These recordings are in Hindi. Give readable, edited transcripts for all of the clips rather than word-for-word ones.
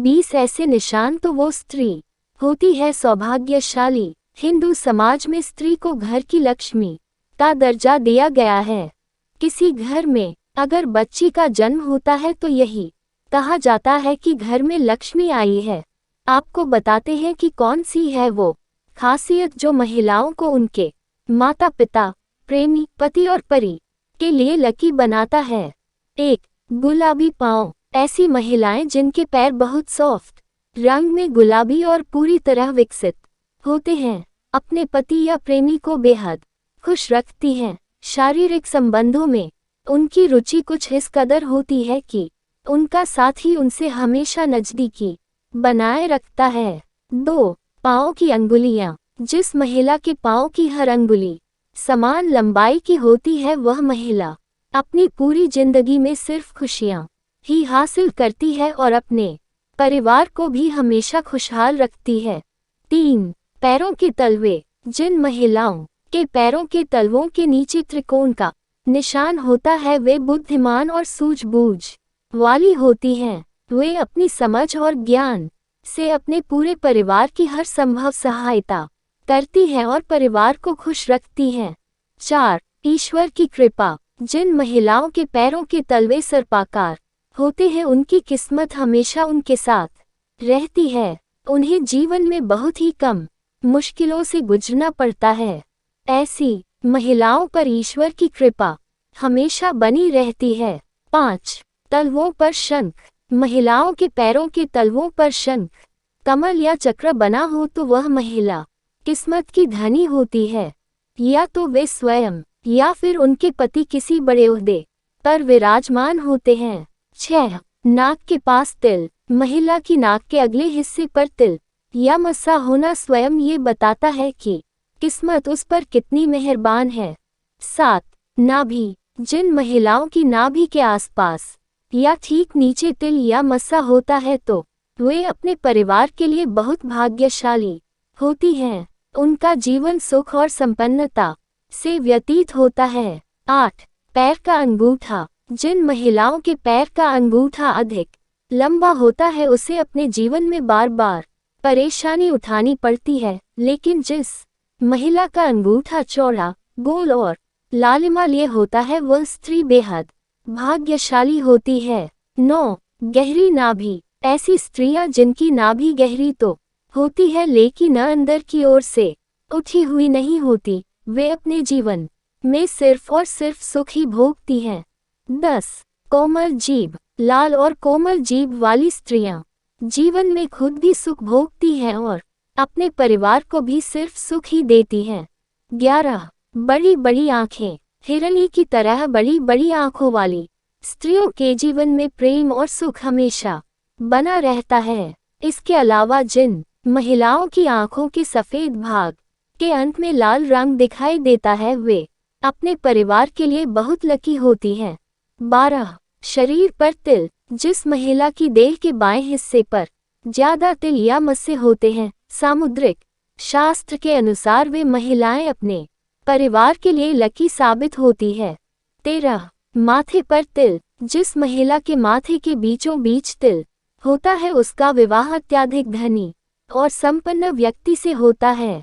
20 ऐसे निशान तो वो स्त्री होती है सौभाग्यशाली। हिंदू समाज में स्त्री को घर की लक्ष्मी का दर्जा दिया गया है। किसी घर में अगर बच्ची का जन्म होता है तो यही कहा जाता है कि घर में लक्ष्मी आई है। आपको बताते हैं कि कौन सी है वो खासियत जो महिलाओं को उनके माता पिता, प्रेमी, पति और परी के लिए लकी बनाता है। 1. गुलाबी पाँव। ऐसी महिलाएं जिनके पैर बहुत सॉफ्ट रंग में गुलाबी और पूरी तरह विकसित होते हैं, अपने पति या प्रेमी को बेहद खुश रखती हैं। शारीरिक संबंधों में उनकी रुचि कुछ इस कदर होती है कि उनका साथी उनसे हमेशा नजदीकी बनाए रखता है। 2. पाँव की अंगुलियां। जिस महिला के पाँव की हर अंगुली समान लंबाई की होती है वह महिला अपनी पूरी जिंदगी में सिर्फ खुशियां ही हासिल करती है और अपने परिवार को भी हमेशा खुशहाल रखती है। 3. पैरों के तलवे। जिन महिलाओं के पैरों के तलवों के नीचे त्रिकोण का निशान होता है वे बुद्धिमान और सूझबूझ वाली होती हैं। वे अपनी समझ और ज्ञान से अपने पूरे परिवार की हर संभव सहायता करती हैं और परिवार को खुश रखती हैं। 4. ईश्वर की कृपा। जिन महिलाओं के पैरों के तलवे सर्पाकार होते हैं उनकी किस्मत हमेशा उनके साथ रहती है। उन्हें जीवन में बहुत ही कम मुश्किलों से गुजरना पड़ता है। ऐसी महिलाओं पर ईश्वर की कृपा हमेशा बनी रहती है। 5. तलवों पर शंख। महिलाओं के पैरों के तलवों पर शंख, कमल या चक्र बना हो तो वह महिला किस्मत की धनी होती है। या तो वे स्वयं या फिर उनके पति किसी बड़े ओहदे पर विराजमान होते हैं। 6. नाक के पास तिल। महिला की नाक के अगले हिस्से पर तिल या मस्सा होना स्वयं ये बताता है कि किस्मत उस पर कितनी मेहरबान है। 7. नाभि। जिन महिलाओं की नाभि के आसपास या ठीक नीचे तिल या मस्सा होता है तो वे अपने परिवार के लिए बहुत भाग्यशाली होती हैं। उनका जीवन सुख और संपन्नता से व्यतीत होता है। 8. पैर का अंगूठा। जिन महिलाओं के पैर का अंगूठा अधिक लंबा होता है उसे अपने जीवन में बार बार परेशानी उठानी पड़ती है, लेकिन जिस महिला का अंगूठा चौड़ा, गोल और लालिमा लिए होता है वह स्त्री बेहद भाग्यशाली होती है। 9. गहरी नाभि। ऐसी स्त्रियां जिनकी नाभि गहरी तो होती है लेकिन अंदर की ओर से उठी हुई नहीं होती, वे अपने जीवन में सिर्फ और सिर्फ सुख ही भोगती हैं। 10. कोमल जीभ। लाल और कोमल जीभ वाली स्त्रियां जीवन में खुद भी सुख भोगती हैं और अपने परिवार को भी सिर्फ सुख ही देती हैं। 11. बड़ी बड़ी आंखें। हिरणी की तरह बड़ी बड़ी आंखों वाली स्त्रियों के जीवन में प्रेम और सुख हमेशा बना रहता है। इसके अलावा जिन महिलाओं की आंखों के सफेद भाग के अंत में लाल रंग दिखाई देता है वे अपने परिवार के लिए बहुत लकी होती हैं। 12. शरीर पर तिल। जिस महिला की देह के बाएं हिस्से पर ज्यादा तिल या मस्से होते हैं, सामुद्रिक शास्त्र के अनुसार वे महिलाएं अपने परिवार के लिए लकी साबित होती है। 13. माथे पर तिल। जिस महिला के माथे के बीचों बीच तिल होता है उसका विवाह अत्यधिक धनी और संपन्न व्यक्ति से होता है।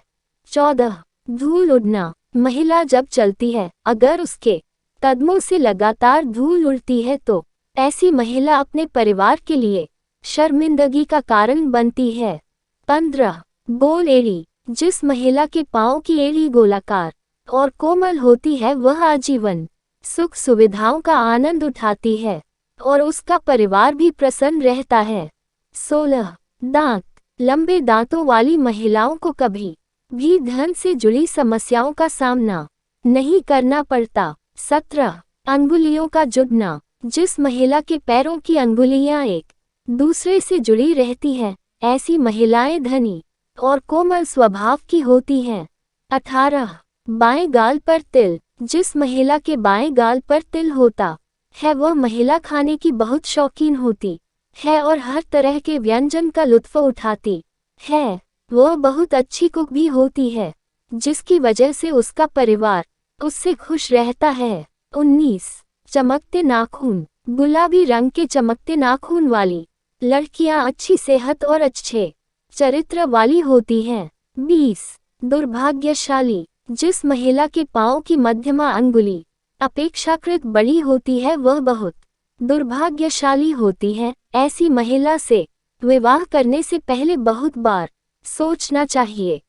14. धूल उड़ना। महिला जब चलती है अगर उसके कदमों से लगातार धूल उड़ती है तो ऐसी महिला अपने परिवार के लिए शर्मिंदगी का कारण बनती है। 15. गोल एड़ी। जिस महिला के पांव की एड़ी गोलाकार और कोमल होती है वह आजीवन सुख सुविधाओं का आनंद उठाती है और उसका परिवार भी प्रसन्न रहता है। 16. दांत। लंबे दांतों वाली महिलाओं को कभी भी धन से जुड़ी समस्याओं का सामना नहीं करना पड़ता। 17. अंगुलियों का जुड़ना। जिस महिला के पैरों की अंगुलियां एक दूसरे से जुड़ी रहती हैं, ऐसी महिलाएं धनी और कोमल स्वभाव की होती हैं। 18. बाएं गाल पर तिल। जिस महिला के बाएं गाल पर तिल होता है वह महिला खाने की बहुत शौकीन होती है और हर तरह के व्यंजन का लुत्फ उठाती है। वह बहुत अच्छी कुक भी होती है, जिसकी वजह से उसका परिवार उससे खुश रहता है। 19. चमकते नाखून। गुलाबी रंग के चमकते नाखून वाली लड़कियां अच्छी सेहत और अच्छे चरित्र वाली होती हैं। 20 दुर्भाग्यशाली, जिस महिला के पांव की मध्यमा अंगुली अपेक्षाकृत बड़ी होती है वह बहुत दुर्भाग्यशाली होती है। ऐसी महिला से विवाह करने से पहले बहुत बार सोचना चाहिए।